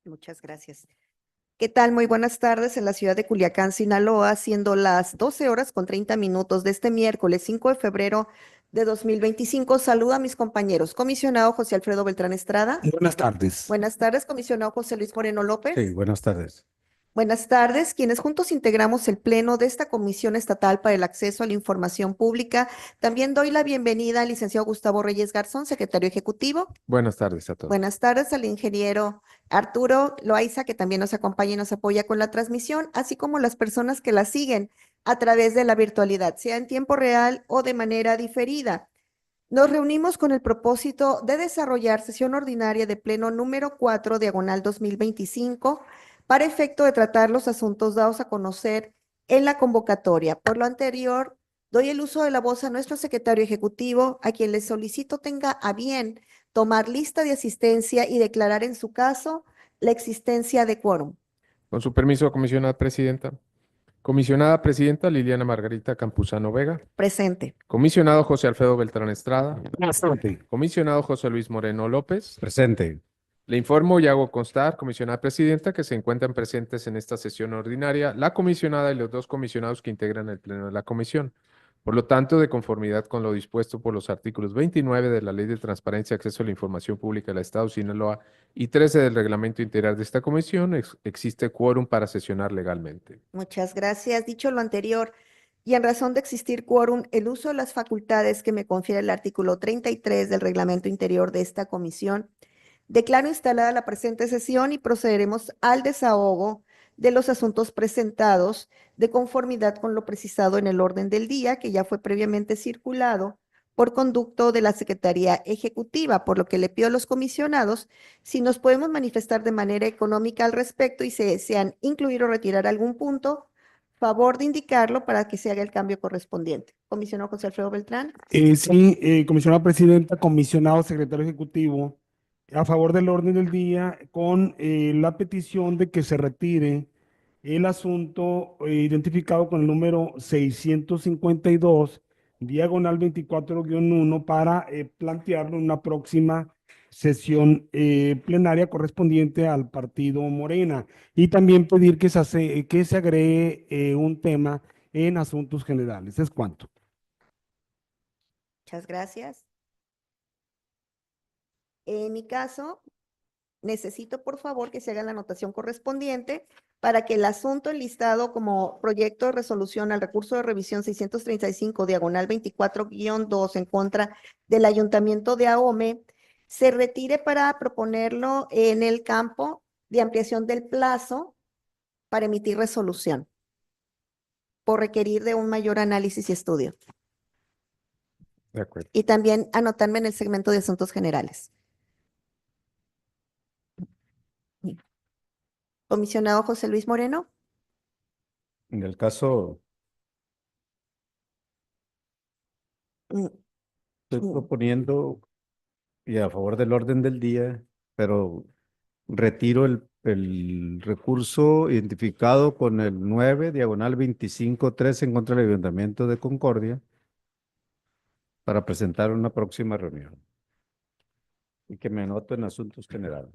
Muchas gracias. ¿Qué tal? Muy buenas tardes en la ciudad de Culiacán, Sinaloa, siendo las 12 horas con 30 minutos de este miércoles 5 de febrero de 2025. Saludo a mis compañeros. Comisionado José Alfredo Beltrán Estrada. Buenas tardes. Buenas tardes, comisionado José Luis Moreno López. Sí, buenas tardes. Buenas tardes, quienes juntos integramos el pleno de esta Comisión Estatal para el Acceso a la Información Pública. También doy la bienvenida al licenciado Gustavo Reyes Garzón, secretario ejecutivo. Buenas tardes a todos. Buenas tardes al ingeniero Arturo Loaiza, que también nos acompaña y nos apoya con la transmisión, así como las personas que la siguen a través de la virtualidad, sea en tiempo real o de manera diferida. Nos reunimos con el propósito de desarrollar sesión ordinaria de pleno número 4, diagonal 2025, para efecto de tratar los asuntos dados a conocer en la convocatoria. Por lo anterior, doy el uso de la voz a nuestro secretario ejecutivo, a quien le solicito tenga a bien tomar lista de asistencia y declarar en su caso la existencia de quórum. Con su permiso, comisionada presidenta. Comisionada presidenta Liliana Margarita Campuzano Vega. Presente. Comisionado José Alfredo Beltrán Estrada. Presente. Comisionado José Luis Moreno López. Presente. Le informo y hago constar, comisionada presidenta, que se encuentran presentes en esta sesión ordinaria la comisionada y los dos comisionados que integran el pleno de la comisión. Por lo tanto, de conformidad con lo dispuesto por los artículos 29 de la Ley de Transparencia y Acceso a la Información Pública del Estado de Sinaloa y 13 del Reglamento Integral de esta comisión, existe quórum para sesionar legalmente. Muchas gracias. Dicho lo anterior, y en razón de existir quórum, el uso de las facultades que me confiere el artículo 33 del reglamento interior de esta comisión, declaro instalada la presente sesión y procederemos al desahogo de los asuntos presentados de conformidad con lo precisado en el orden del día, que ya fue previamente circulado por conducto de la Secretaría Ejecutiva, por lo que le pido a los comisionados si nos podemos manifestar de manera económica al respecto y si desean incluir o retirar algún punto, favor de indicarlo para que se haga el cambio correspondiente. Comisionado José Alfredo Beltrán. Sí, comisionada presidenta, comisionado secretario ejecutivo, a favor del orden del día con la petición de que se retire el asunto identificado con el número 652, diagonal 24-1, para plantearlo en una próxima sesión plenaria correspondiente al partido Morena. Y también pedir que se agregue un tema en asuntos generales. ¿Es cuanto? Muchas gracias. En mi caso, necesito por favor que se haga la anotación correspondiente para que el asunto enlistado como proyecto de resolución al recurso de revisión 635, diagonal 24-2 en contra del Ayuntamiento de Ahome se retire para proponerlo en el campo de ampliación del plazo para emitir resolución por requerir de un mayor análisis y estudio. De acuerdo. Y también anotarme en el segmento de asuntos generales. Comisionado José Luis Moreno. En el caso, Mm, estoy mm. proponiendo y a favor del orden del día, pero retiro el recurso identificado con el 9, diagonal 25-3 en contra del Ayuntamiento de Concordia para presentar una próxima reunión y que me anoto en asuntos generales.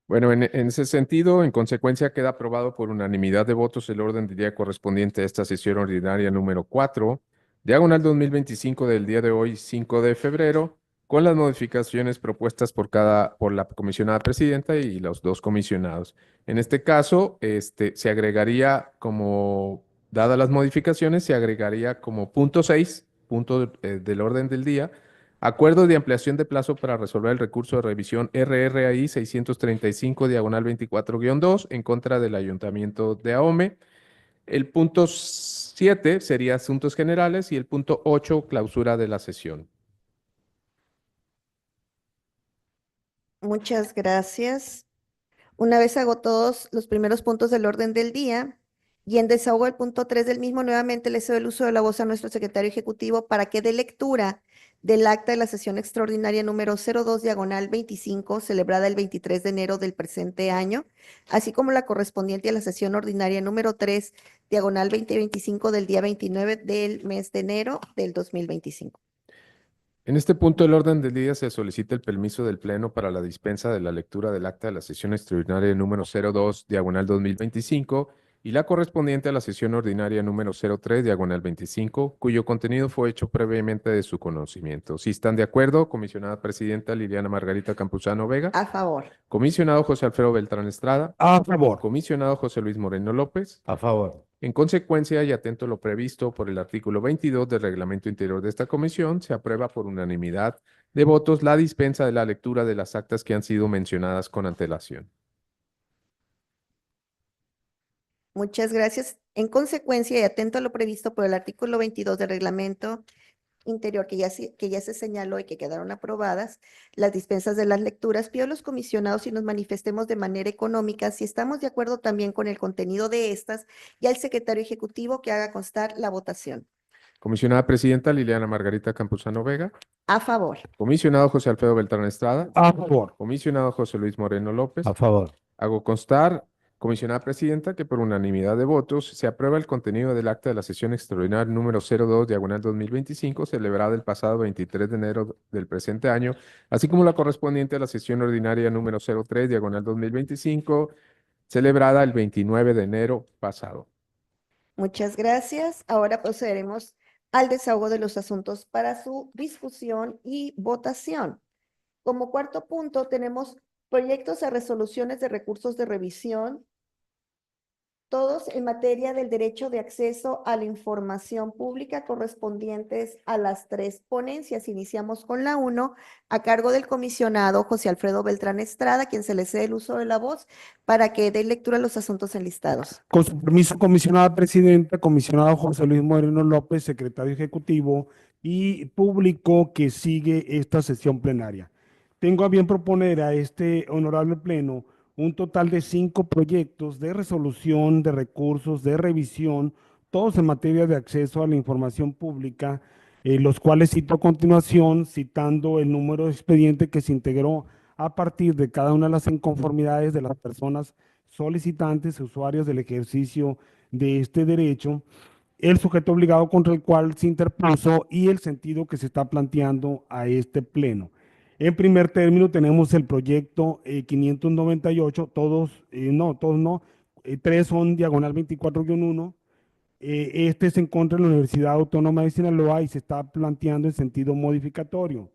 Bueno, en ese sentido, en consecuencia, queda aprobado por unanimidad de votos el orden del día correspondiente a esta sesión ordinaria número 4, diagonal 2025 del día de hoy, 5 de febrero, con las modificaciones propuestas por la comisionada presidenta y los dos comisionados. En este caso, se agregaría como, dadas las modificaciones, se agregaría como punto 6, punto del orden del día, acuerdo de ampliación de plazo para resolver el recurso de revisión RRAI 635, diagonal 24-2, en contra del Ayuntamiento de Ahome. El punto 7 sería asuntos generales y el punto 8, clausura de la sesión. Muchas gracias. Una vez hago todos los primeros puntos del orden del día y en desahogo el punto 3 del mismo, nuevamente le cedo el uso de la voz a nuestro secretario ejecutivo para que dé lectura del acta de la sesión extraordinaria número 02 diagonal 25, celebrada el 23 de enero del presente año, así como la correspondiente a la sesión ordinaria número 3 diagonal 2025 del día 29 del mes de enero del 2025. En este punto del orden del día se solicita el permiso del Pleno para la dispensa de la lectura del acta de la sesión extraordinaria número 02, diagonal 2025, y la correspondiente a la sesión ordinaria número 03, diagonal 25, cuyo contenido fue hecho previamente de su conocimiento. Si están de acuerdo, comisionada presidenta Liliana Margarita Campuzano Vega, A favor. comisionado José Alfredo Beltrán Estrada, A favor. comisionado José Luis Moreno López. A favor. En consecuencia, y atento a lo previsto por el artículo 22 del reglamento interior de esta comisión, se aprueba por unanimidad de votos la dispensa de la lectura de las actas que han sido mencionadas con antelación. Muchas gracias. En consecuencia y atento a lo previsto por el artículo 22 del reglamento interior que ya se señaló y que quedaron aprobadas, las dispensas de las lecturas, pido a los comisionados y nos manifestemos de manera económica si estamos de acuerdo también con el contenido de estas y al secretario ejecutivo que haga constar la votación. Comisionada presidenta Liliana Margarita Campuzano Vega, A favor. comisionado José Alfredo Beltrán Estrada, A favor. comisionado José Luis Moreno López. A favor. Hago constar, comisionada presidenta, que por unanimidad de votos se aprueba el contenido del acta de la sesión extraordinaria número 02, diagonal 2025, celebrada el pasado 23 de enero del presente año, así como la correspondiente a la sesión ordinaria número 03, diagonal 2025, celebrada el 29 de enero pasado. Muchas gracias. Ahora procederemos al desahogo de los asuntos para su discusión y votación. Como cuarto punto tenemos proyectos de resoluciones de recursos de revisión, todos en materia del derecho de acceso a la información pública correspondientes a las tres ponencias. Iniciamos con la 1, a cargo del comisionado José Alfredo Beltrán Estrada, quien se le cede el uso de la voz para que dé lectura a los asuntos enlistados. Con su permiso, comisionada presidenta, comisionado José Luis Moreno López, secretario ejecutivo y público que sigue esta sesión plenaria. Tengo a bien proponer a este honorable pleno un total de 5 proyectos de resolución de recursos de revisión, todos en materia de acceso a la información pública, los cuales cito a continuación, citando el número de expediente que se integró a partir de cada una de las inconformidades de las personas solicitantes, usuarios del ejercicio de este derecho, el sujeto obligado contra el cual se interpuso y el sentido que se está planteando a este pleno. En primer término tenemos el proyecto 598, tres son diagonal 24-1. Este se encuentra en la Universidad Autónoma de Sinaloa y se está planteando en sentido modificatorio.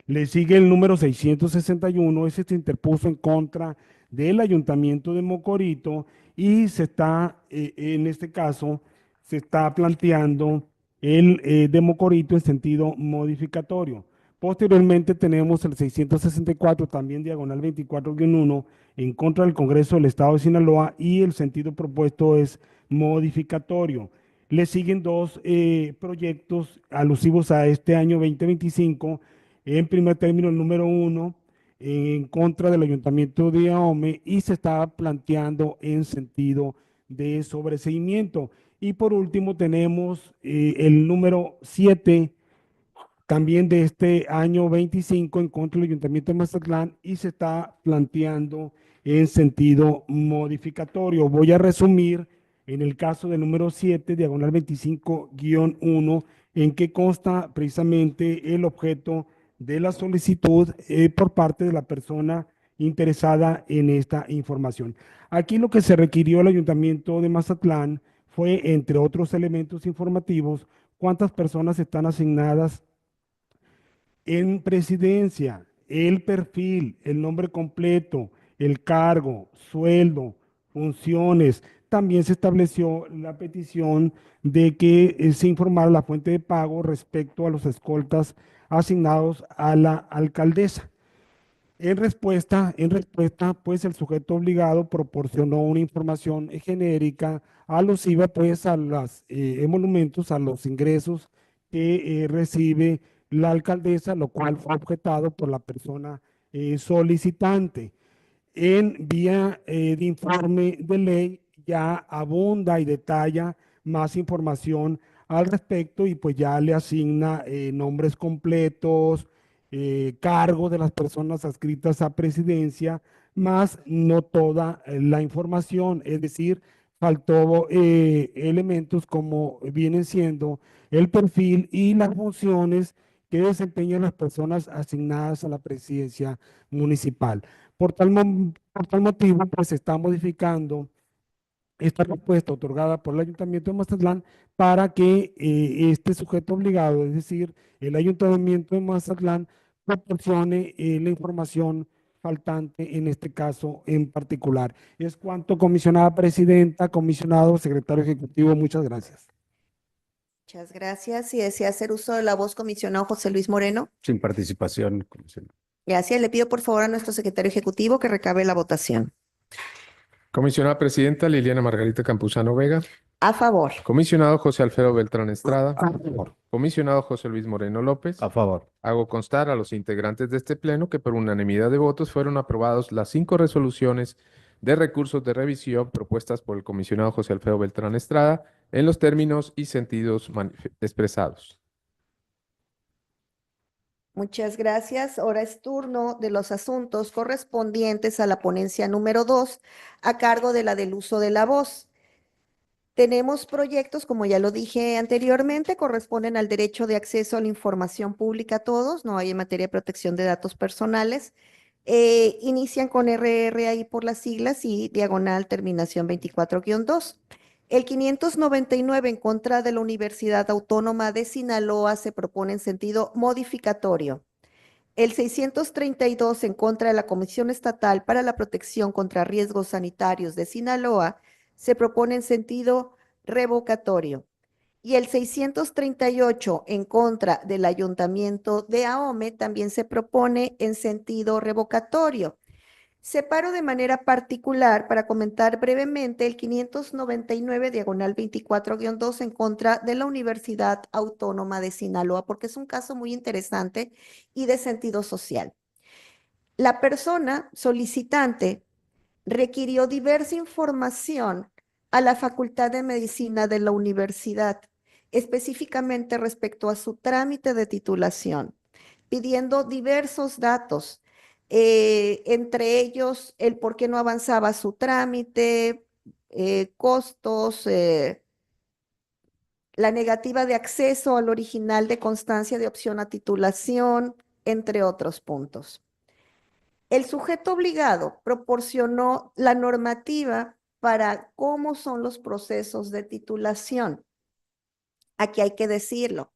Le sigue el número 661, ese se interpuso en contra del Ayuntamiento de Mocorito y se está, en este caso, se está planteando el de Mocorito en sentido modificatorio. Posteriormente tenemos el 664, también diagonal 24-1, en contra del Congreso del Estado de Sinaloa y el sentido propuesto es modificatorio. Le siguen dos proyectos alusivos a este año 2025. En primer término, el número 1 en contra del Ayuntamiento de Ahome y se está planteando en sentido de sobreseimiento. Y por último tenemos el número 7 también de este año 25 en contra del Ayuntamiento de Mazatlán y se está planteando en sentido modificatorio. Voy a resumir en el caso del número 7, diagonal 25-1, en que consta precisamente el objeto de la solicitud por parte de la persona interesada en esta información. Aquí lo que se requirió al Ayuntamiento de Mazatlán fue, entre otros elementos informativos, cuántas personas están asignadas en presidencia, el perfil, el nombre completo, el cargo, sueldo, funciones. También se estableció la petición de que se informara la fuente de pago respecto a los escoltas asignados a la alcaldesa. En respuesta, pues el sujeto obligado proporcionó una información genérica alusiva pues a los emolumentos, a los ingresos que recibe la alcaldesa, lo cual fue objetado por la persona solicitante. En vía de informe de ley ya abunda y detalla más información al respecto y pues ya le asigna nombres completos, cargos de las personas adscritas a presidencia, más no toda la información, es decir, faltó elementos como vienen siendo el perfil y las funciones que desempeñan las personas asignadas a la presidencia municipal. Por tal motivo, pues se está modificando esta respuesta otorgada por el Ayuntamiento de Mazatlán para que este sujeto obligado, es decir, el Ayuntamiento de Mazatlán, proporcione la información faltante en este caso en particular. Es cuanto, comisionada presidenta, comisionado, secretario ejecutivo, muchas gracias. Muchas gracias. Si desea hacer uso de la voz, comisionado José Luis Moreno. Sin participación, comisionado. Gracias. Le pido por favor a nuestro secretario ejecutivo que recabe la votación. Comisionada presidenta Liliana Margarita Campuzano Vega. A favor. Comisionado José Alfredo Beltrán Estrada. A favor. Comisionado José Luis Moreno López. A favor. Hago constar a los integrantes de este pleno que por unanimidad de votos fueron aprobados las 5 resoluciones de recursos de revisión propuestas por el comisionado José Alfredo Beltrán Estrada en los términos y sentidos expresados. Muchas gracias. Ahora es turno de los asuntos correspondientes a la ponencia número 2 a cargo de la del uso de la voz. Tenemos proyectos, como ya lo dije anteriormente, corresponden al derecho de acceso a la información pública a todos, no hay en materia de protección de datos personales. Inician con RR ahí por las siglas y diagonal terminación 24-2. El 599 en contra de la Universidad Autónoma de Sinaloa se propone en sentido modificatorio. El 632 en contra de la Comisión Estatal para la Protección contra Riesgos Sanitarios de Sinaloa se propone en sentido revocatorio. Y el 638 en contra del Ayuntamiento de Ahome también se propone en sentido revocatorio. Separo de manera particular para comentar brevemente el 599 diagonal 24-2 en contra de la Universidad Autónoma de Sinaloa, porque es un caso muy interesante y de sentido social. La persona solicitante requirió diversa información a la Facultad de Medicina de la universidad, específicamente respecto a su trámite de titulación, pidiendo diversos datos, entre ellos el por qué no avanzaba su trámite, costos, la negativa de acceso al original de constancia de opción a titulación, entre otros puntos. El sujeto obligado proporcionó la normativa para cómo son los procesos de titulación. Aquí hay que decirlo.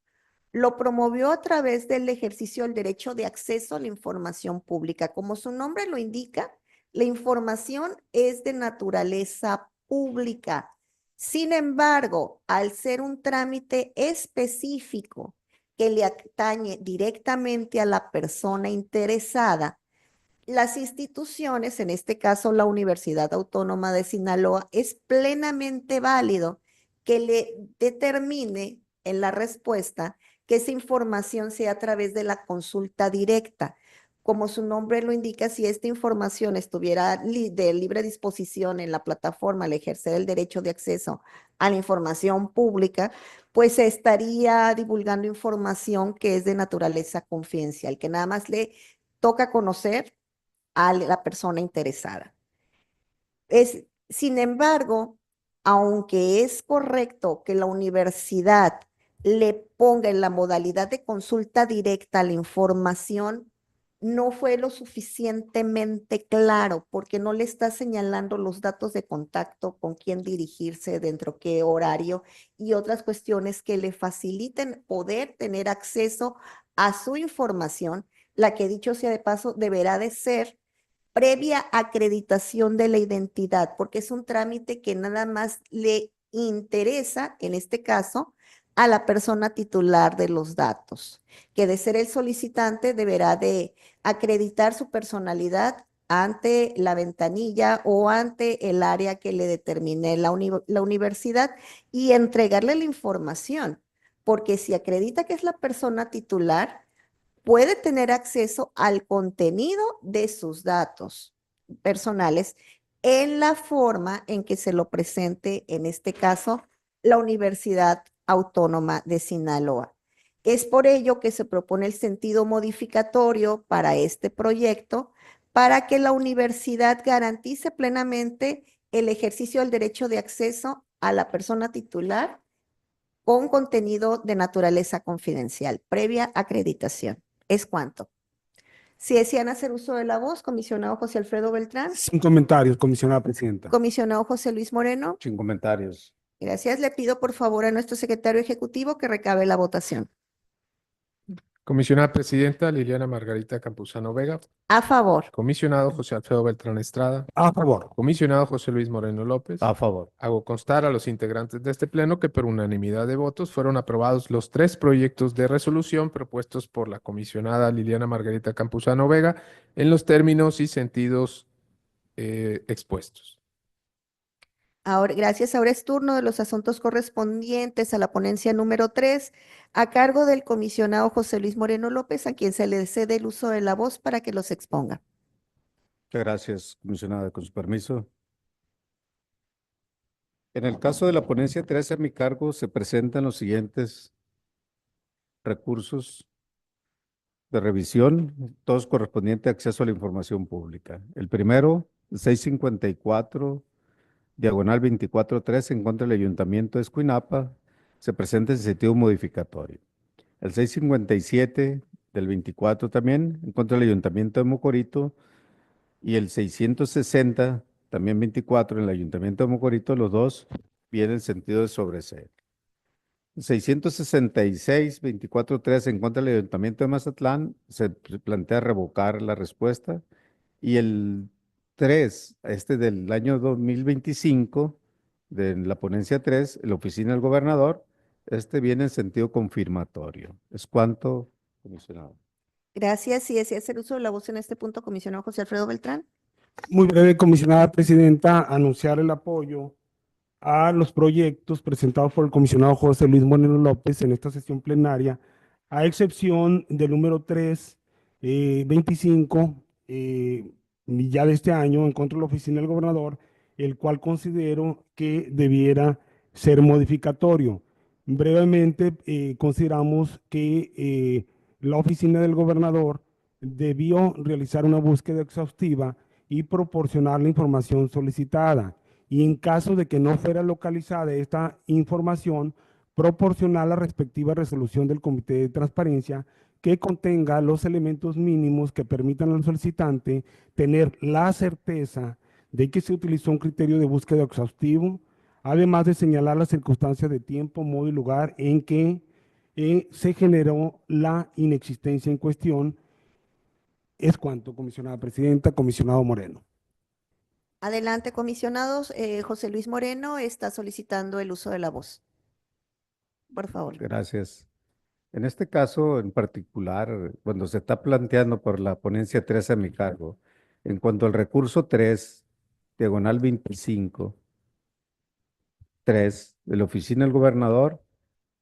Lo promovió a través del ejercicio del derecho de acceso a la información pública. Como su nombre lo indica, la información es de naturaleza pública. Sin embargo, al ser un trámite específico que le atañe directamente a la persona interesada, las instituciones, en este caso la Universidad Autónoma de Sinaloa, es plenamente válido que le determine en la respuesta que esa información sea a través de la consulta directa. Como su nombre lo indica, si esta información estuviera de libre disposición en la plataforma al ejercer el derecho de acceso a la información pública, pues se estaría divulgando información que es de naturaleza confidencial, que nada más le toca conocer a la persona interesada. Sin embargo, aunque es correcto que la universidad le ponga en la modalidad de consulta directa la información, no fue lo suficientemente claro porque no le está señalando los datos de contacto, con quién dirigirse, dentro qué horario y otras cuestiones que le faciliten poder tener acceso a su información, la que dicho sea de paso deberá de ser previa acreditación de la identidad, porque es un trámite que nada más le interesa, en este caso, a la persona titular de los datos, que de ser el solicitante deberá de acreditar su personalidad ante la ventanilla o ante el área que le determine la universidad y entregarle la información, porque si acredita que es la persona titular, puede tener acceso al contenido de sus datos personales en la forma en que se lo presente, en este caso, la Universidad Autónoma de Sinaloa. Es por ello que se propone el sentido modificatorio para este proyecto para que la universidad garantice plenamente el ejercicio del derecho de acceso a la persona titular con contenido de naturaleza confidencial, previa acreditación. Es cuanto. Si desean hacer uso de la voz, comisionado José Alfredo Beltrán, Sin comentarios, comisionada presidenta. comisionado José Luis Moreno. Sin comentarios. Gracias. Le pido por favor a nuestro secretario ejecutivo que recabe la votación. Comisionada Presidenta Liliana Margarita Campuzano Vega. A favor. Comisionado José Alfredo Beltrán Estrada. A favor. Comisionado José Luis Moreno López. A favor. Hago constar a los integrantes de este pleno que por unanimidad de votos fueron aprobados los 3 proyectos de resolución propuestos por la comisionada Liliana Margarita Campuzano Vega en los términos y sentidos expuestos. Ahora, gracias. Ahora es turno de los asuntos correspondientes a la ponencia número 3, a cargo del comisionado José Luis Moreno López, a quien se le cede el uso de la voz para que los exponga. Muchas gracias, comisionada, con su permiso. En el caso de la ponencia 13 a mi cargo se presentan los siguientes recursos de revisión, todos correspondientes a acceso a la información pública. El primero, 654, diagonal 24-3, en contra del Ayuntamiento de Escuinapa, se presenta en sentido modificatorio. El 657 del 24 también, en contra del Ayuntamiento de Mocorito, y el 660, también 24, en el Ayuntamiento de Mocorito, los dos vienen en sentido de sobreseer. 666, 24-3, en contra del Ayuntamiento de Mazatlán, se plantea revocar la respuesta. Y el 3, este del año 2025, de la ponencia 3, la oficina del gobernador, este viene en sentido confirmatorio. Es cuanto, comisionado. Gracias. Si desea hacer uso de la voz en este punto, comisionado José Alfredo Beltrán. Muy breve, comisionada presidenta, anunciar el apoyo a los proyectos presentados por el comisionado José Luis Moreno López en esta sesión plenaria, a excepción del número 3, 25, ya de este año, en contra de la oficina del gobernador, el cual considero que debiera ser modificatorio. Brevemente, consideramos que la oficina del gobernador debió realizar una búsqueda exhaustiva y proporcionar la información solicitada. Y en caso de que no fuera localizada esta información, proporcionar la respectiva resolución del Comité de Transparencia que contenga los elementos mínimos que permitan al solicitante tener la certeza de que se utilizó un criterio de búsqueda exhaustivo, además de señalar las circunstancias de tiempo, modo y lugar en que se generó la inexistencia en cuestión. Es cuanto, comisionada presidenta, comisionado Moreno. Adelante, comisionados. José Luis Moreno está solicitando el uso de la voz. Por favor. Gracias. En este caso en particular, cuando se está planteando por la ponencia 3 a mi cargo, en cuanto al recurso 3, diagonal 25, 3 de la oficina del gobernador,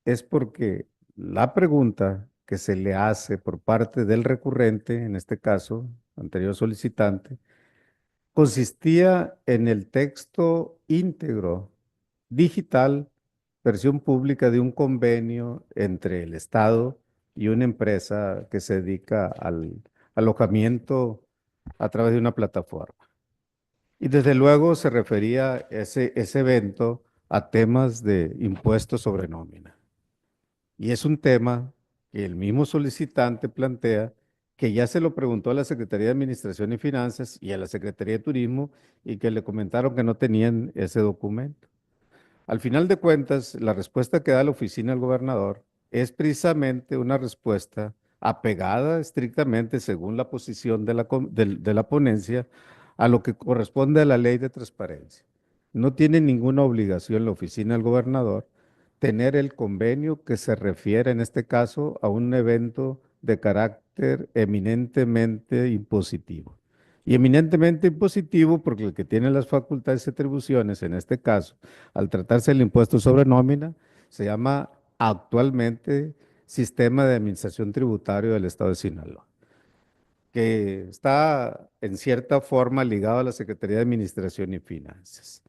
es porque la pregunta que se le hace por parte del recurrente, en este caso, anterior solicitante, consistía en el texto íntegro, digital, versión pública de un convenio entre el Estado y una empresa que se dedica al alojamiento a través de una plataforma. Y desde luego se refería ese evento a temas de impuestos sobre nómina. Y es un tema que el mismo solicitante plantea que ya se lo preguntó a la Secretaría de Administración y Finanzas y a la Secretaría de Turismo y que le comentaron que no tenían ese documento. Al final de cuentas, la respuesta que da la oficina del gobernador es precisamente una respuesta apegada estrictamente, según la posición de la ponencia, a lo que corresponde a la ley de transparencia. No tiene ninguna obligación la oficina del gobernador tener el convenio que se refiere en este caso a un evento de carácter eminentemente impositivo. Y eminentemente impositivo porque el que tiene las facultades y atribuciones, en este caso, al tratarse del impuesto sobre nómina, se llama actualmente Sistema de Administración Tributario del Estado de Sinaloa, que está en cierta forma ligado a la Secretaría de Administración y Finanzas.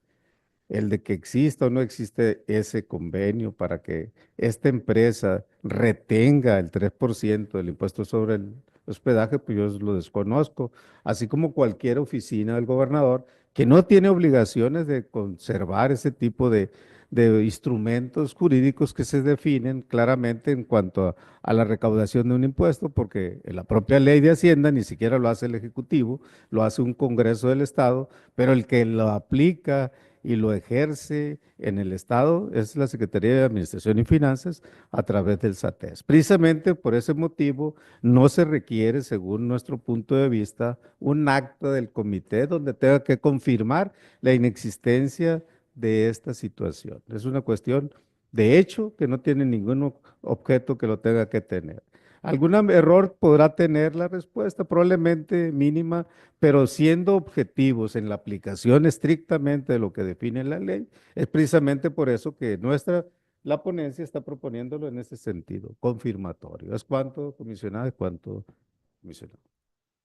el de que exista o no existe ese convenio para que esta empresa retenga el 3% del impuesto sobre el hospedaje, pues yo lo desconozco, así como cualquier oficina del gobernador que no tiene obligaciones de conservar ese tipo de instrumentos jurídicos que se definen claramente en cuanto a la recaudación de un impuesto, porque en la propia ley de Hacienda ni siquiera lo hace el Ejecutivo, lo hace un Congreso del Estado, pero el que lo aplica y lo ejerce en el Estado es la Secretaría de Administración y Finanzas a través del SATES. Precisamente por ese motivo no se requiere, según nuestro punto de vista, un acta del comité donde tenga que confirmar la inexistencia de esta situación. Es una cuestión de hecho que no tiene ningún objeto que lo tenga que tener. ¿Algún error podrá tener la respuesta? Probablemente mínima, pero siendo objetivos en la aplicación estrictamente de lo que define la ley, es precisamente por eso que la ponencia está proponiéndolo en ese sentido, confirmatorio. ¿Es cuánto, comisionado? ¿Es cuánto, comisionado?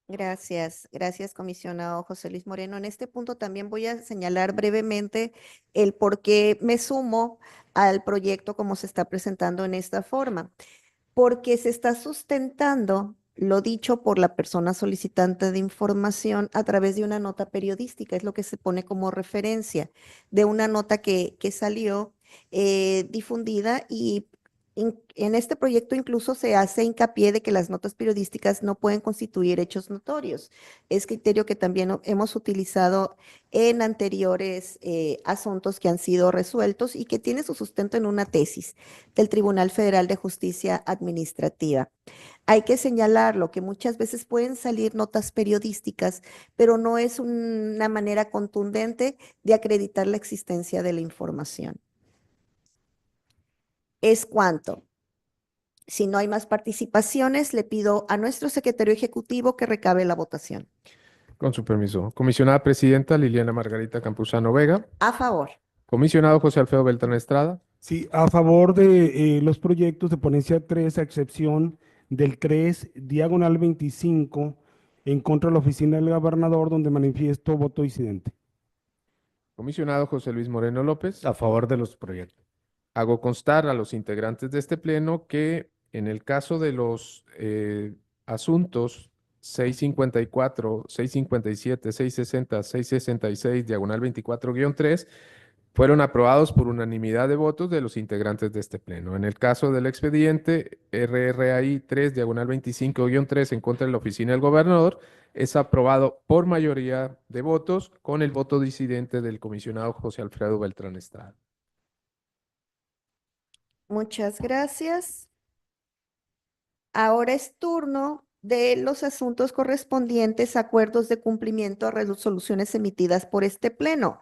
Gracias, comisionado José Luis Moreno. En este punto también voy a señalar brevemente el por qué me sumo al proyecto como se está presentando en esta forma, porque se está sustentando lo dicho por la persona solicitante de información a través de una nota periodística, es lo que se pone como referencia de una nota que salió difundida y en este proyecto incluso se hace hincapié de que las notas periodísticas no pueden constituir hechos notorios. Es criterio que también hemos utilizado en anteriores asuntos que han sido resueltos y que tiene su sustento en una tesis del Tribunal Federal de Justicia Administrativa. Hay que señalarlo, que muchas veces pueden salir notas periodísticas, pero no es una manera contundente de acreditar la existencia de la información. Es cuanto. Si no hay más participaciones, le pido a nuestro secretario ejecutivo que recabe la votación. Con su permiso. Comisionada Presidenta Liliana Margarita Campuzano Vega. A favor. Comisionado José Alfredo Beltrán Estrada. Sí, a favor de los proyectos de ponencia 3, a excepción del 3, diagonal 25, en contra de la oficina del gobernador, donde manifiesto voto disidente. Comisionado José Luis Moreno López. A favor de los proyectos. Hago constar a los integrantes de este pleno que en el caso de los asuntos 654, 657, 660, 666, diagonal 24-3, fueron aprobados por unanimidad de votos de los integrantes de este pleno. En el caso del expediente RRAI 3, diagonal 25-3, en contra de la oficina del gobernador, es aprobado por mayoría de votos con el voto disidente del comisionado José Alfredo Beltrán Estrada. Muchas gracias. Ahora es turno de los asuntos correspondientes a acuerdos de cumplimiento a resoluciones emitidas por este pleno,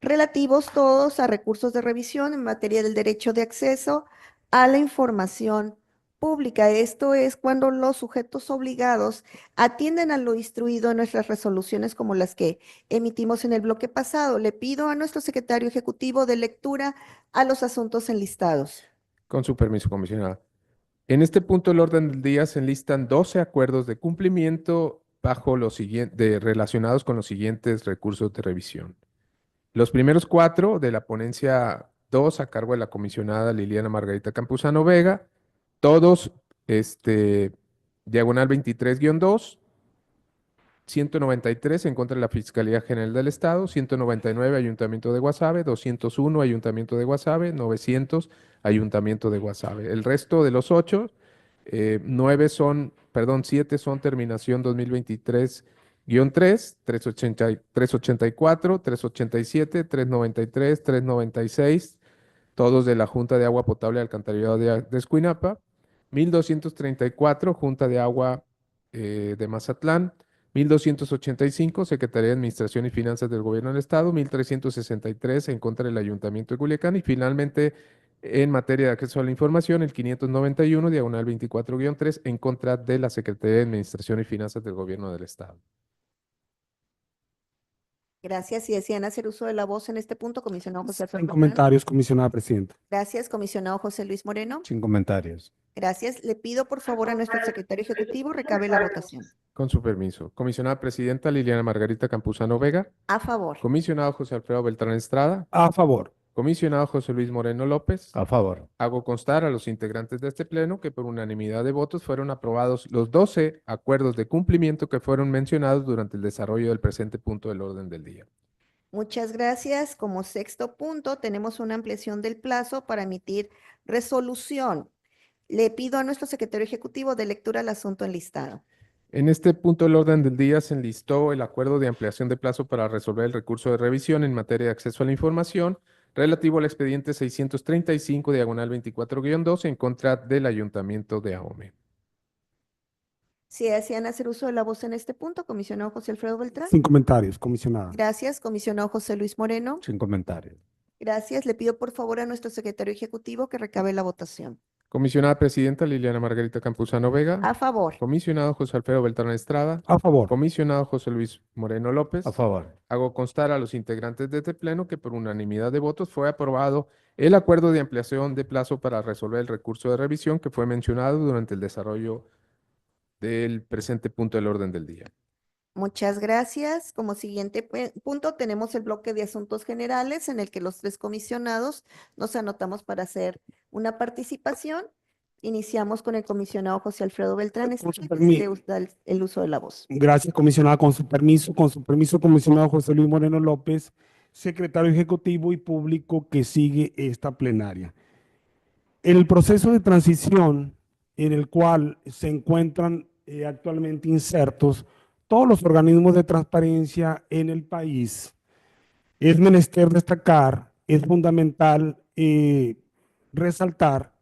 relativos todos a recursos de revisión en materia del derecho de acceso a la información pública. Esto es cuando los sujetos obligados atienden a lo instruido en nuestras resoluciones como las que emitimos en el bloque pasado. Le pido a nuestro secretario ejecutivo de lectura a los asuntos enlistados. Con su permiso, comisionada. En este punto del orden del día se enlistan 12 acuerdos de cumplimiento bajo los relacionados con los siguientes recursos de revisión. Los primeros 4 de la ponencia 2 a cargo de la comisionada Liliana Margarita Campuzano Vega, todos diagonal 23-2, 193 en contra de la Fiscalía General del Estado, 199 Ayuntamiento de Guasave, 201 Ayuntamiento de Guasave, 900 Ayuntamiento de Guasave. El resto de los 8, 7 son terminación 2023-3, 384, 387, 393, 396, todos de la Junta de Agua Potable y Alcantarillado de Escuinapa, 1234, Junta de Agua de Mazatlán, 1285, Secretaría de Administración y Finanzas del Gobierno del Estado, 1363 en contra del Ayuntamiento de Culiacán y finalmente en materia de acceso a la información, el 591, diagonal 24-3 en contra de la Secretaría de Administración y Finanzas del Gobierno del Estado. Gracias. Si desean hacer uso de la voz en este punto, comisionado José Alfredo Sin Beltrán. comentarios, comisionada presidenta. Gracias, comisionado José Luis Moreno. Sin comentarios. Gracias. Le pido por favor a nuestro secretario ejecutivo recabe la votación. Con su permiso. Comisionada Presidenta Liliana Margarita Campuzano Vega. A favor. Comisionado José Alfredo Beltrán Estrada. A favor. Comisionado José Luis Moreno López. A favor. Hago constar a los integrantes de este pleno que por unanimidad de votos fueron aprobados los 12 acuerdos de cumplimiento que fueron mencionados durante el desarrollo del presente punto del orden del día. Muchas gracias. Como sexto punto, tenemos una ampliación del plazo para emitir resolución. Le pido a nuestro secretario ejecutivo de lectura al asunto enlistado. En este punto del orden del día se enlistó el acuerdo de ampliación de plazo para resolver el recurso de revisión en materia de acceso a la información relativo al expediente 635 diagonal 24-2 en contra del Ayuntamiento de Ahome. Si desean hacer uso de la voz en este punto, comisionado José Alfredo Beltrán. Sin comentarios, comisionada. Gracias, comisionado José Luis Moreno. Sin comentarios. Gracias. Le pido por favor a nuestro secretario ejecutivo que recabe la votación. Comisionada Presidenta Liliana Margarita Campuzano Vega. A favor. Comisionado José Alfredo Beltrán Estrada. A favor. Comisionado José Luis Moreno López. A favor. Hago constar a los integrantes de este pleno que por unanimidad de votos fue aprobado el acuerdo de ampliación de plazo para resolver el recurso de revisión que fue mencionado durante el desarrollo del presente punto del orden del día. Muchas gracias. Como siguiente punto tenemos el bloque de asuntos generales en el que los tres comisionados nos anotamos para hacer una participación. Iniciamos con el comisionado José Alfredo Beltrán. Con su Si permiso. desea usar el uso de la voz. Gracias, comisionada. Con su permiso, comisionado José Luis Moreno López, secretario ejecutivo y público que sigue esta plenaria. El proceso de transición en el cual se encuentran actualmente insertos todos los organismos de transparencia en el país, es menester destacar, es fundamental resaltar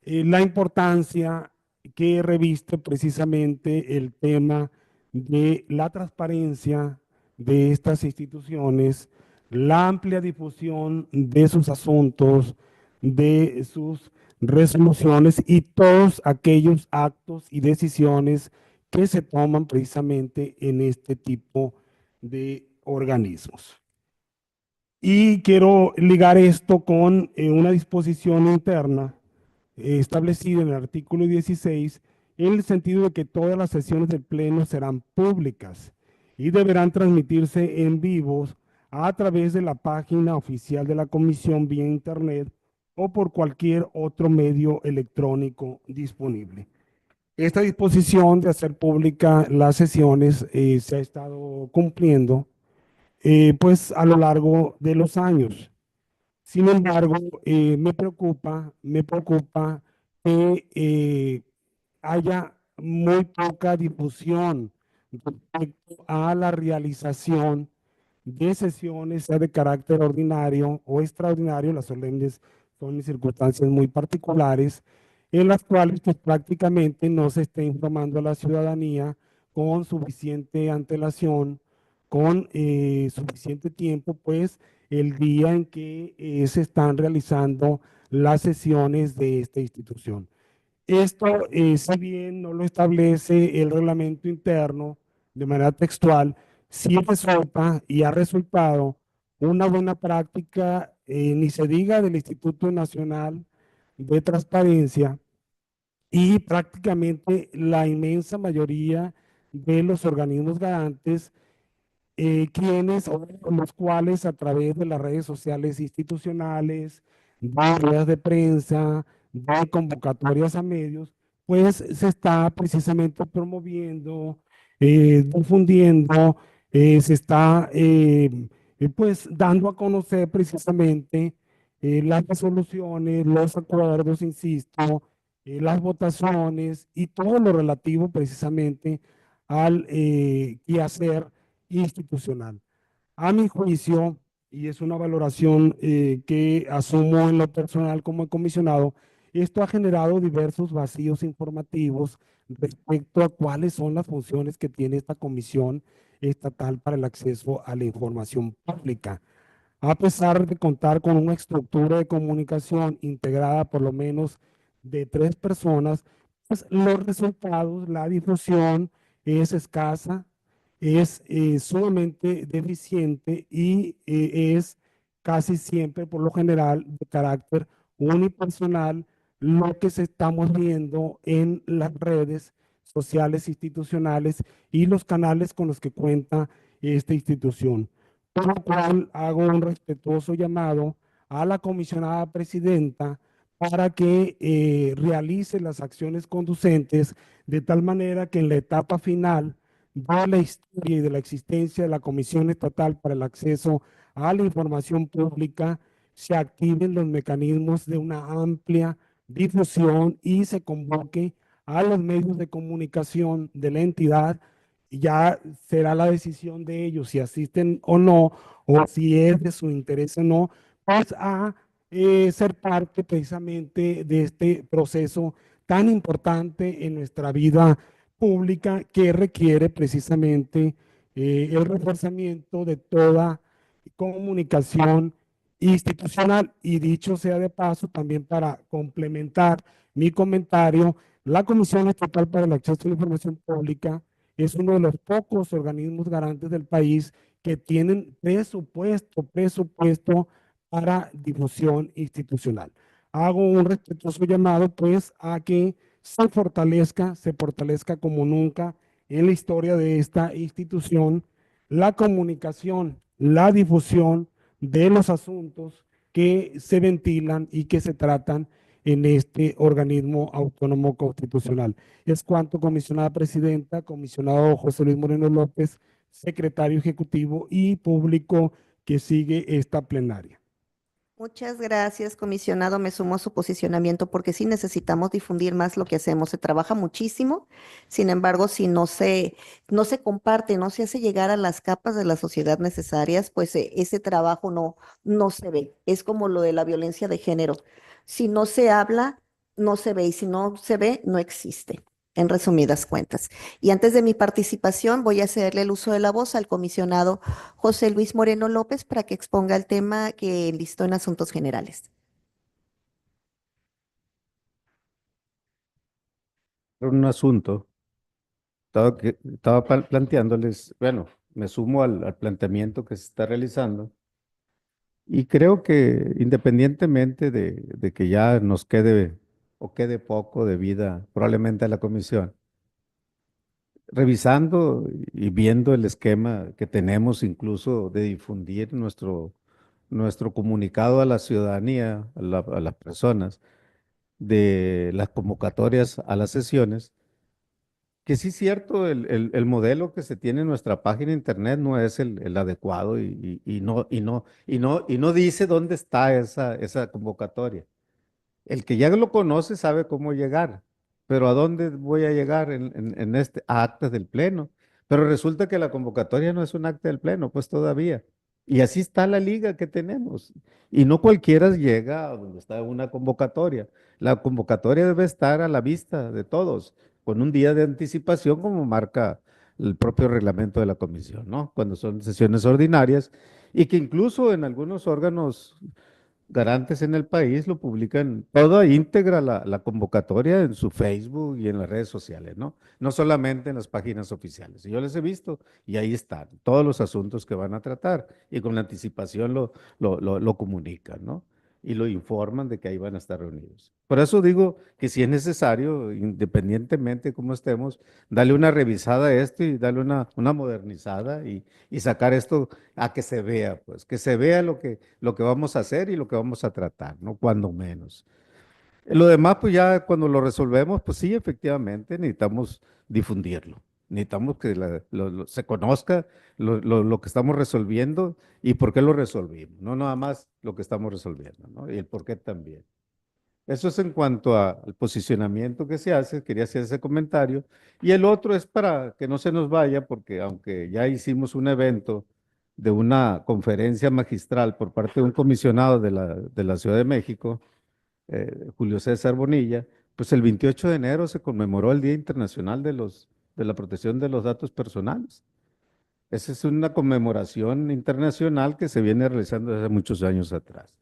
la importancia que reviste precisamente el tema de la transparencia de estas instituciones, la amplia difusión de sus asuntos, de sus resoluciones y todos aquellos actos y decisiones que se toman precisamente en este tipo de organismos. Y quiero ligar esto con una disposición interna establecida en el artículo 16, en el sentido de que todas las sesiones del Pleno serán públicas y deberán transmitirse en vivos a través de la página oficial de la Comisión vía Internet o por cualquier otro medio electrónico disponible. Esta disposición de hacer pública las sesiones se ha estado cumpliendo pues a lo largo de los años. Sin embargo, me preocupa que haya muy poca difusión respecto a la realización de sesiones, sea de carácter ordinario o extraordinario. Las solemnes son en circunstancias muy particulares, en las cuales pues, prácticamente no se está informando a la ciudadanía con suficiente antelación, con suficiente tiempo, pues el día en que se están realizando las sesiones de esta institución. Esto, si bien no lo establece el reglamento interno de manera textual, sí resulta y ha resultado una buena práctica, ni se diga del Instituto Nacional de Transparencia, y prácticamente la inmensa mayoría de los organismos garantes quienes o los cuales a través de las redes sociales institucionales, de ruedas de prensa, de convocatorias a medios, pues se está precisamente promoviendo, difundiendo, se está pues dando a conocer precisamente las resoluciones, los acuerdos, insisto, las votaciones y todo lo relativo precisamente al quehacer institucional. A mi juicio, y es una valoración que asumo en lo personal como comisionado, esto ha generado diversos vacíos informativos respecto a cuáles son las funciones que tiene esta Comisión Estatal para el Acceso a la Información Pública. A pesar de contar con una estructura de comunicación integrada por lo menos de 3 personas, pues los resultados, la difusión es escasa, es sumamente deficiente y es casi siempre, por lo general, de carácter unipersonal, lo que se estamos viendo en las redes sociales institucionales y los canales con los que cuenta esta institución. Por lo cual hago un respetuoso llamado a la comisionada presidenta para que realice las acciones conducentes de tal manera que en la etapa final de la historia y de la existencia de la Comisión Estatal para el Acceso a la Información Pública se activen los mecanismos de una amplia difusión y se convoque a los medios de comunicación de la entidad. Ya será la decisión de ellos si asisten o no, o si es de su interés o no, pues a ser parte precisamente de este proceso tan importante en nuestra vida pública que requiere precisamente el reforzamiento de toda comunicación institucional. Y dicho sea de paso, también para complementar mi comentario, la Comisión Estatal para el Acceso a la Información Pública es uno de los pocos organismos garantes del país que tienen presupuesto para difusión institucional. Hago un respetuoso llamado, pues, a que se fortalezca como nunca en la historia de esta institución la comunicación, la difusión de los asuntos que se ventilan y que se tratan en este organismo autónomo constitucional. Es cuanto, comisionada presidenta, comisionado José Luis Moreno López, secretario ejecutivo y público que sigue esta plenaria. Muchas gracias, comisionado. Me sumo a su posicionamiento porque sí necesitamos difundir más lo que hacemos. Se trabaja muchísimo, sin embargo, si no se comparte, no se hace llegar a las capas de la sociedad necesarias, pues ese trabajo no se ve. Es como lo de la violencia de género. Si no se habla, no se ve, y si no se ve, no existe, en resumidas cuentas. Y antes de mi participación, voy a cederle el uso de la voz al comisionado José Luis Moreno López para que exponga el tema que enlistó en Asuntos Generales. Un asunto, estaba planteándoles, bueno, me sumo al planteamiento que se está realizando y creo que independientemente de que ya nos quede o quede poco de vida probablemente a la comisión, revisando y viendo el esquema que tenemos incluso de difundir nuestro comunicado a la ciudadanía, a las personas, de las convocatorias a las sesiones, que sí es cierto, el modelo que se tiene en nuestra página de internet no es el adecuado y no dice dónde está esa convocatoria. El que ya lo conoce sabe cómo llegar, pero ¿a dónde voy a llegar en este a actas del Pleno? Pero resulta que la convocatoria no es un acta del Pleno, pues todavía. Y así está la liga que tenemos. Y no cualquiera llega a donde está una convocatoria. La convocatoria debe estar a la vista de todos, con un día de anticipación, como marca el propio reglamento de la comisión, ¿no? Cuando son sesiones ordinarias y que incluso en algunos órganos garantes en el país lo publican toda íntegra la convocatoria en su Facebook y en las redes sociales, ¿no? No solamente en las páginas oficiales. Y yo les he visto y ahí están todos los asuntos que van a tratar y con la anticipación lo comunican, ¿no? Y lo informan de que ahí van a estar reunidos. Por eso digo que si es necesario, independientemente de cómo estemos, darle una revisada a esto y darle una modernizada y sacar esto a que se vea, pues, que se vea lo que vamos a hacer y lo que vamos a tratar, ¿no? Cuando menos. Lo demás, pues ya cuando lo resolvemos, pues sí, efectivamente, necesitamos difundirlo. Necesitamos que se conozca lo que estamos resolviendo y por qué lo resolvimos, no nada más lo que estamos resolviendo, ¿no? Y el por qué también. Eso es en cuanto al posicionamiento que se hace, quería hacer ese comentario. Y el otro es para que no se nos vaya, porque aunque ya hicimos un evento de una conferencia magistral por parte de un comisionado de la Ciudad de México, Julio César Bonilla, pues el 28 de enero se conmemoró el Día Internacional de la Protección de los Datos Personales. Esa es una conmemoración internacional que se viene realizando desde muchos años atrás.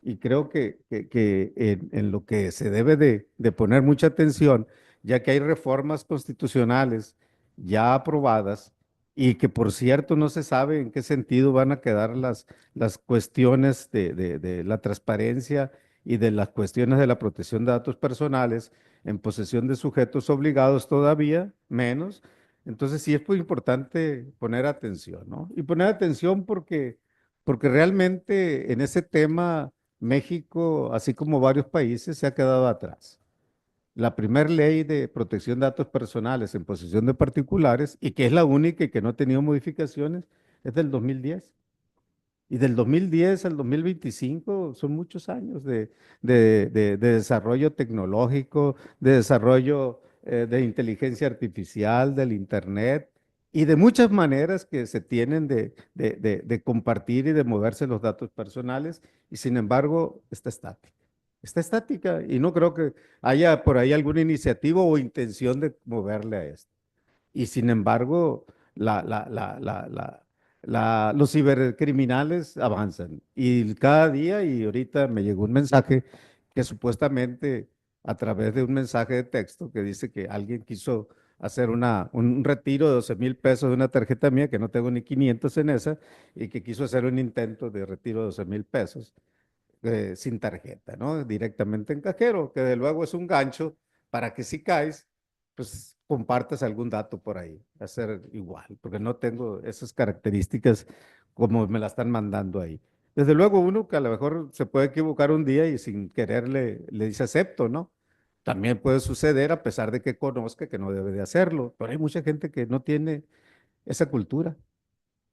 Y creo que en lo que se debe de poner mucha atención, ya que hay reformas constitucionales ya aprobadas y que por cierto no se sabe en qué sentido van a quedar las cuestiones de la transparencia y de las cuestiones de la protección de datos personales en posesión de sujetos obligados todavía menos. Entonces sí es muy importante poner atención, ¿no? Y poner atención porque realmente en ese tema México, así como varios países, se ha quedado atrás. La primera ley de protección de datos personales en posesión de particulares, y que es la única y que no ha tenido modificaciones, es del 2010. Y del 2010 al 2025 son muchos años de desarrollo tecnológico, de desarrollo de inteligencia artificial, del Internet y de muchas maneras que se tienen de compartir y de moverse los datos personales, y sin embargo está estática. Está estática y no creo que haya por ahí alguna iniciativa o intención de moverle a esto. Y sin embargo, los cibercriminales avanzan. Y cada día, y ahorita me llegó un mensaje que supuestamente a través de un mensaje de texto que dice que alguien quiso hacer un retiro de 12,000 pesos de una tarjeta mía, que no tengo ni 500 en esa, y que quiso hacer un intento de retiro de 12,000 pesos sin tarjeta, ¿no? Directamente en cajero, que de luego es un gancho para que si caes, pues compartas algún dato por ahí, hacer igual, porque no tengo esas características como me la están mandando ahí. Desde luego uno que a lo mejor se puede equivocar un día y sin querer le dice acepto, ¿no? También puede suceder a pesar de que conozca que no debe de hacerlo, pero hay mucha gente que no tiene esa cultura.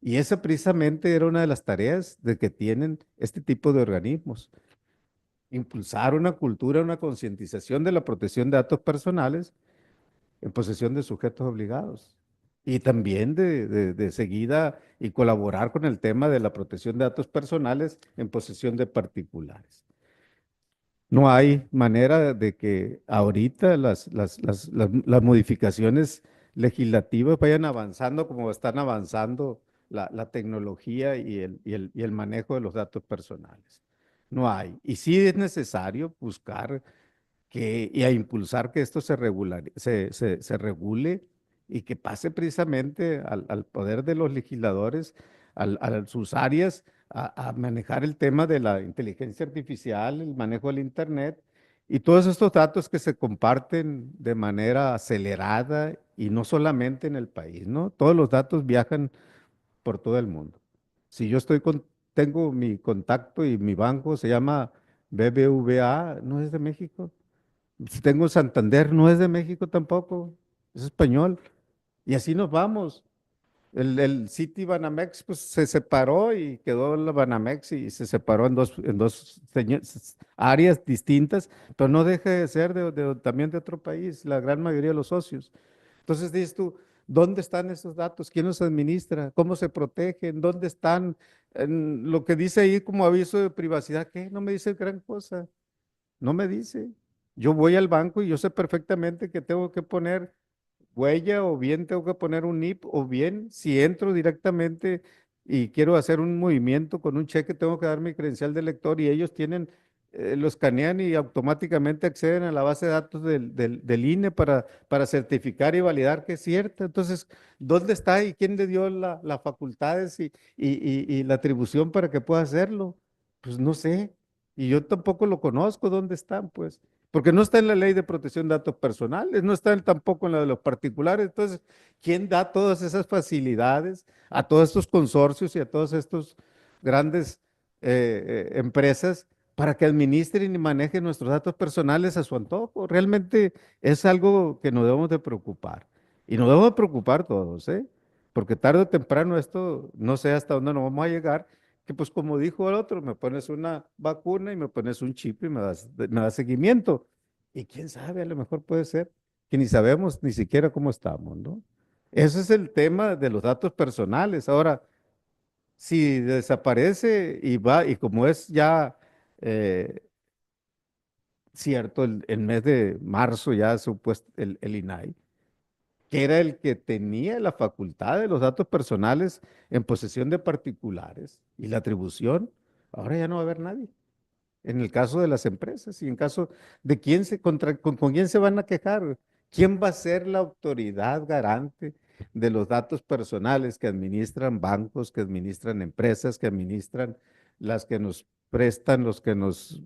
Y esa precisamente era una de las tareas de que tienen este tipo de organismos. Impulsar una cultura, una concientización de la protección de datos personales en posesión de sujetos obligados. Y también de seguida y colaborar con el tema de la protección de datos personales en posesión de particulares. No hay manera de que ahorita las modificaciones legislativas vayan avanzando como están avanzando la tecnología y el manejo de los datos personales. No hay. Y sí es necesario buscar y a impulsar que esto se regule y que pase precisamente al poder de los legisladores, a sus áreas, a manejar el tema de la inteligencia artificial, el manejo del Internet y todos estos datos que se comparten de manera acelerada y no solamente en el país, ¿no? Todos los datos viajan por todo el mundo. Si yo tengo mi contacto y mi banco se llama BBVA, no es de México. Si tengo Santander, no es de México tampoco, es español. Y así nos vamos. El City Banamex pues, se separó y quedó la Banamex y se separó en dos áreas distintas, pero no deja de ser también de otro país, la gran mayoría de los socios. Entonces dices tú, ¿dónde están esos datos? ¿Quién los administra? ¿Cómo se protegen? ¿Dónde están? Lo que dice ahí como aviso de privacidad, ¿qué? No me dice gran cosa. No me dice. Yo voy al banco y yo sé perfectamente que tengo que poner huella o bien tengo que poner un NIP o bien si entro directamente y quiero hacer un movimiento con un cheque tengo que dar mi credencial de lector y ellos lo escanean y automáticamente acceden a la base de datos del INE para certificar y validar que es cierta. Entonces, ¿dónde está y quién le dio las facultades y la atribución para que pueda hacerlo? Pues no sé. Y yo tampoco lo conozco, ¿dónde están? Pues, porque no está en la ley de protección de datos personales, no está tampoco en la de los particulares. Entonces, ¿quién da todas esas facilidades a todos estos consorcios y a todos estos grandes empresas para que administren y manejen nuestros datos personales a su antojo? Realmente es algo que nos debemos de preocupar. Y nos debemos de preocupar todos, ¿eh? Porque tarde o temprano esto, no sé hasta dónde nos vamos a llegar, que pues como dijo el otro, me pones una vacuna y me pones un chip y me das seguimiento. Y quién sabe, a lo mejor puede ser que ni sabemos ni siquiera cómo estamos, ¿no? Ese es el tema de los datos personales. Ahora, si desaparece y va, y como es ya eh, cierto, el mes de marzo ya supuesto el INAI, que era el que tenía la facultad de los datos personales en posesión de particulares y la atribución, ahora ya no va a haber nadie. En el caso de las empresas y en caso de con quién se van a quejar, quién va a ser la autoridad garante de los datos personales que administran bancos, que administran empresas, que administran las que nos prestan, los que nos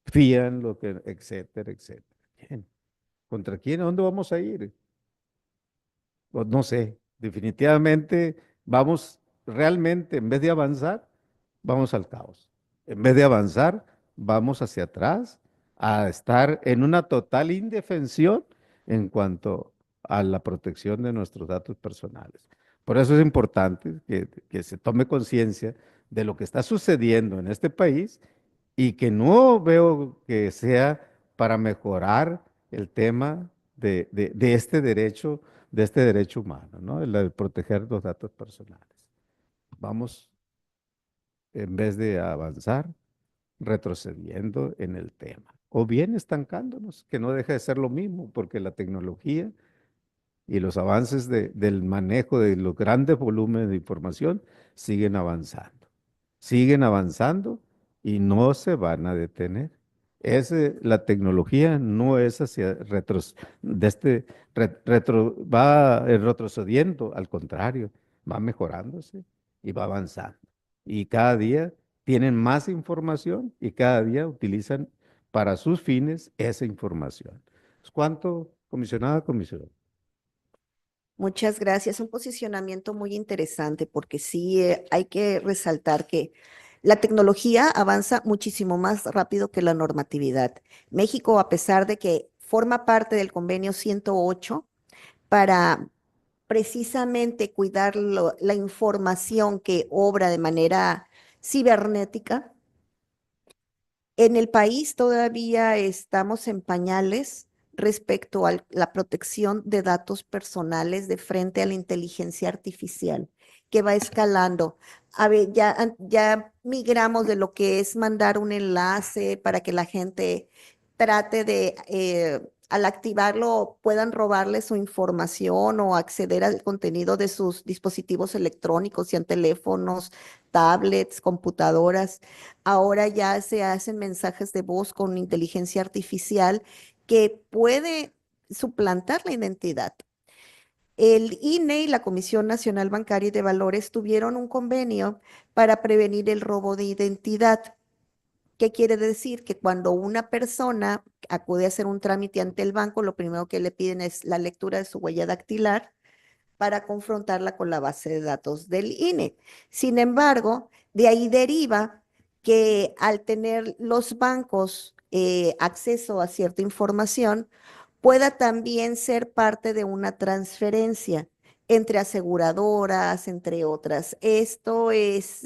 fían, etcétera, etcétera. Bien. ¿Contra quién? ¿A dónde vamos a ir? Pues no sé, definitivamente vamos realmente, en vez de avanzar, vamos al caos. En vez de avanzar, vamos hacia atrás a estar en una total indefensión en cuanto a la protección de nuestros datos personales. Por eso es importante que se tome conciencia de lo que está sucediendo en este país y que no veo que sea para mejorar el tema de este derecho humano, ¿no? El de proteger los datos personales. Vamos, en vez de avanzar, retrocediendo en el tema, o bien estancándonos, que no deja de ser lo mismo, porque la tecnología y los avances del manejo de los grandes volúmenes de información siguen avanzando y no se van a detener. La tecnología no es hacia va retrocediendo, al contrario, va mejorándose y va avanzando. Y cada día tienen más información y cada día utilizan para sus fines esa información. ¿Cuánto, comisionada, comisionado? Muchas gracias. Un posicionamiento muy interesante porque sí hay que resaltar que la tecnología avanza muchísimo más rápido que la normatividad. México, a pesar de que forma parte del convenio 108 para precisamente cuidar la información que obra de manera cibernética, en el país todavía estamos en pañales respecto a la protección de datos personales de frente a la inteligencia artificial, que va escalando. A ver, ya migramos de lo que es mandar un enlace para que la gente trate de, al activarlo, puedan robarle su información o acceder al contenido de sus dispositivos electrónicos, sean teléfonos, tablets, computadoras. Ahora ya se hacen mensajes de voz con inteligencia artificial que puede suplantar la identidad. El INE y la Comisión Nacional Bancaria y de Valores tuvieron un convenio para prevenir el robo de identidad. ¿Qué quiere decir? Que cuando una persona acude a hacer un trámite ante el banco, lo primero que le piden es la lectura de su huella dactilar para confrontarla con la base de datos del INE. Sin embargo, de ahí deriva que al tener los bancos acceso a cierta información, pueda también ser parte de una transferencia entre aseguradoras, entre otras. Esto es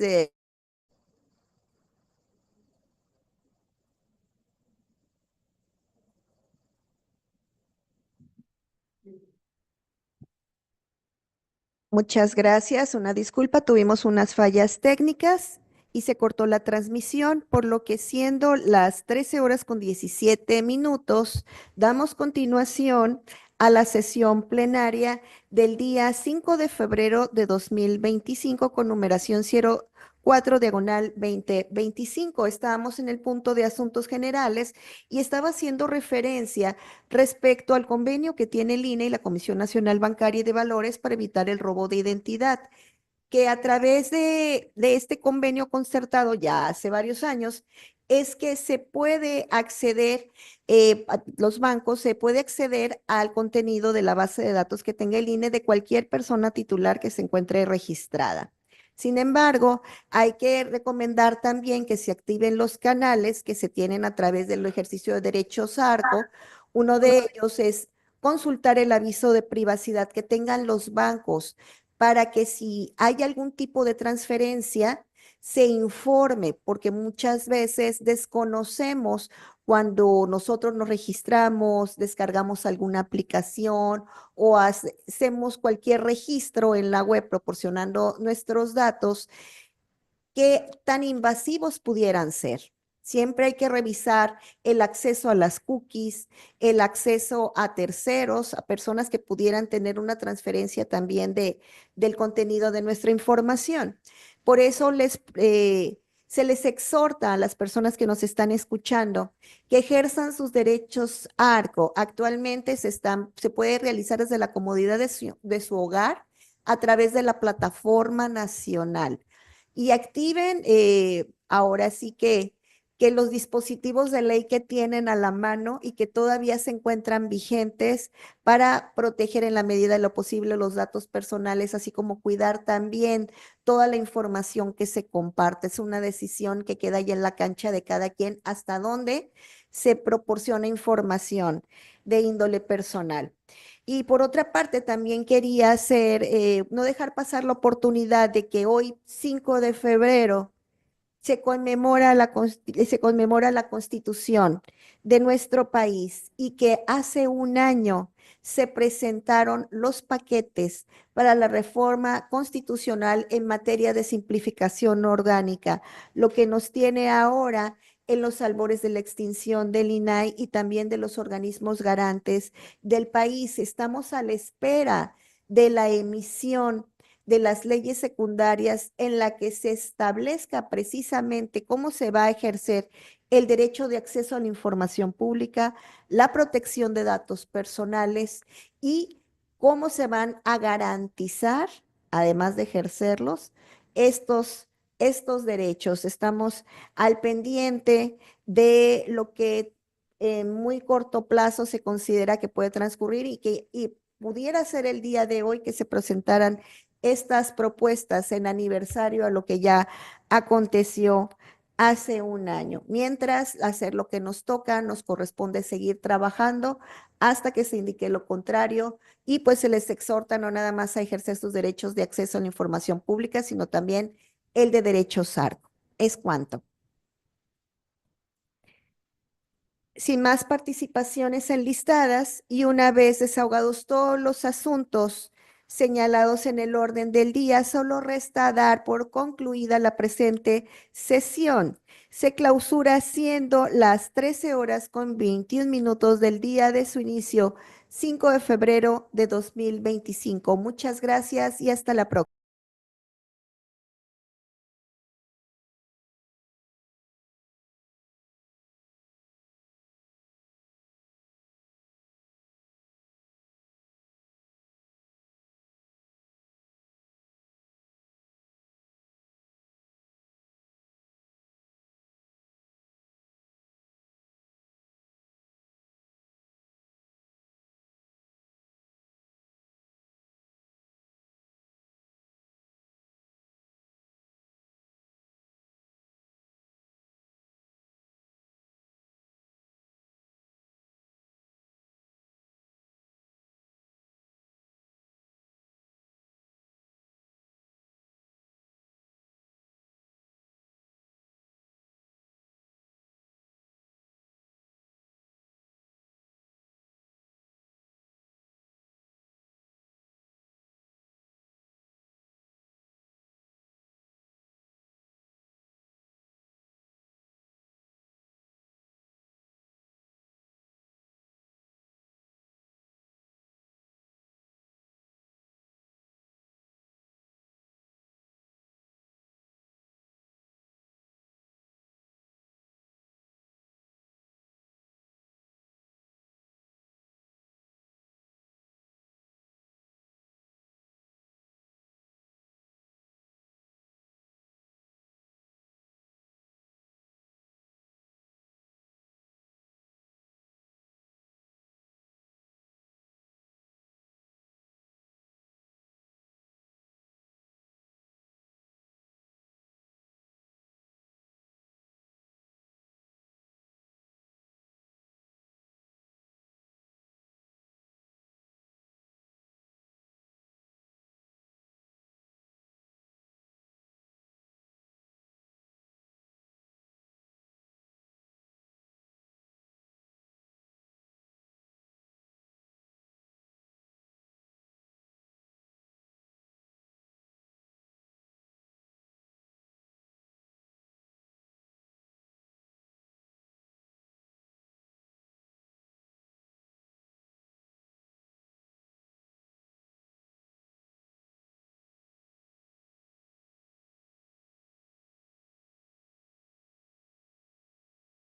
Muchas gracias. Una disculpa, tuvimos unas fallas técnicas y se cortó la transmisión, por lo que siendo las 13 horas con 17 minutos, damos continuación a la sesión plenaria del día 5 de febrero de 2025 con numeración 04 diagonal 2025. Estábamos en el punto de asuntos generales y estaba haciendo referencia respecto al convenio que tiene el INE y la Comisión Nacional Bancaria y de Valores para evitar el robo de identidad, que a través de este convenio concertado ya hace varios años, es que se puede acceder, los bancos, se puede acceder al contenido de la base de datos que tenga el INE de cualquier persona titular que se encuentre registrada. Sin embargo, hay que recomendar también que se activen los canales que se tienen a través del ejercicio de derechos ARCO. Uno de ellos es consultar el aviso de privacidad que tengan los bancos para que si hay algún tipo de transferencia, se informe, porque muchas veces desconocemos cuando nosotros nos registramos, descargamos alguna aplicación o hacemos cualquier registro en la web proporcionando nuestros datos, qué tan invasivos pudieran ser. Siempre hay que revisar el acceso a las cookies, el acceso a terceros, a personas que pudieran tener una transferencia también del contenido de nuestra información. Por eso se les exhorta a las personas que nos están escuchando que ejerzan sus derechos ARCO. Actualmente se puede realizar desde la comodidad de su hogar a través de la plataforma nacional y activen ahora sí que que los dispositivos de ley que tienen a la mano y que todavía se encuentran vigentes para proteger en la medida de lo posible los datos personales, así como cuidar también toda la información que se comparte. Es una decisión que queda ahí en la cancha de cada quien hasta dónde se proporciona información de índole personal. Y por otra parte, también quería no dejar pasar la oportunidad de que hoy, 5 de febrero, se conmemora la Constitución de nuestro país y que hace un año se presentaron los paquetes para la reforma constitucional en materia de simplificación orgánica, lo que nos tiene ahora en los albores de la extinción del INAI y también de los organismos garantes del país. Estamos a la espera de la emisión de las leyes secundarias en la que se establezca precisamente cómo se va a ejercer el derecho de acceso a la información pública, la protección de datos personales y cómo se van a garantizar, además de ejercerlos, estos derechos. Estamos al pendiente de lo que en muy corto plazo se considera que puede transcurrir y pudiera ser el día de hoy que se presentaran estas propuestas en aniversario a lo que ya aconteció hace un año. Mientras, hacer lo que nos toca, nos corresponde seguir trabajando hasta que se indique lo contrario y pues se les exhorta no nada más a ejercer sus derechos de acceso a la información pública, sino también el de derechos ARCO. Es cuanto. Sin más participaciones enlistadas y una vez desahogados todos los asuntos señalados en el orden del día, solo resta dar por concluida la presente sesión. Se clausura siendo las 13:21 del día de su inicio, 5 de febrero de 2025. Muchas gracias y hasta la próxima.